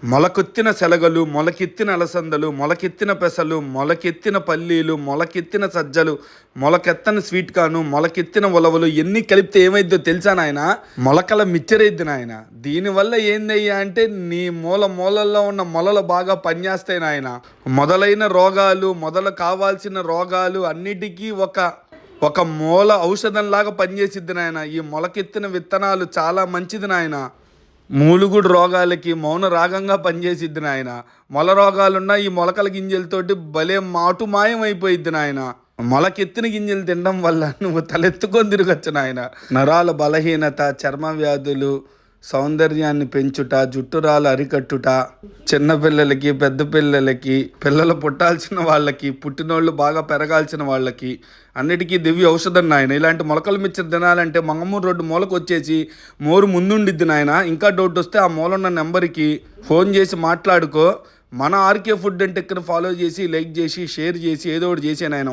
మొలకొత్తిన శలగలు, మొలకెత్తిన అలసందలు, మొలకెత్తిన పెసలు, మొలకెత్తిన పల్లీలు, మొలకెత్తిన సజ్జలు, మొలకెత్తని స్వీట్ కార్ను, మొలకెత్తిన ఉలవలు ఎన్ని కలిపితే ఏమైద్దో తెలుసా నాయన? మొలకల మిక్చరైద్ది నాయన. దీనివల్ల ఏందయ్యా అంటే నీ మూలల్లో ఉన్న మొలలు బాగా పనిచేస్తాయి నాయన. మొదలైన రోగాలు, మొదలు కావాల్సిన రోగాలు అన్నిటికీ ఒక మూల ఔషధంలాగా పనిచేసిద్ది నాయన. ఈ మొలకెత్తిన విత్తనాలు చాలా మంచిది నాయన. మూలుగుడు రోగాలకి మౌన రాగంగా పనిచేసిద్ది నాయన. మొల రోగాలున్న ఈ మొలకల గింజలతోటి భలే మాయం అయిపోయిద్ది నాయన. మొలకెత్తిన గింజలు తినడం వల్ల నువ్వు తలెత్తుకొని తిరగచ్చు నాయన. నరాల బలహీనత, చర్మ వ్యాధులు, సౌందర్యాన్ని పెంచుట, జుట్టురాలు అరికట్టుట, చిన్నపిల్లలకి, పెద్ద పిల్లలకి, పిల్లలు పుట్టాల్సిన వాళ్ళకి, పుట్టినోళ్ళు బాగా పెరగాల్సిన వాళ్ళకి అన్నిటికీ దివ్య ఔషధం నాయన. ఇలాంటి మొలకలు మిక్చర్ తినాలంటే మంగమూరు రోడ్డు మూలకు వచ్చేసి మోరు ముందుండిద్ది నాయన. ఇంకా డౌట్ వస్తే ఆ మూలన్న నెంబర్కి ఫోన్ చేసి మాట్లాడుకో. మన ఆర్కే ఫుడ్ అండ్ టెక్ని ఫాలో చేసి, లైక్ చేసి, షేర్ చేసి ఏదో ఒకటి చేసే నాయన.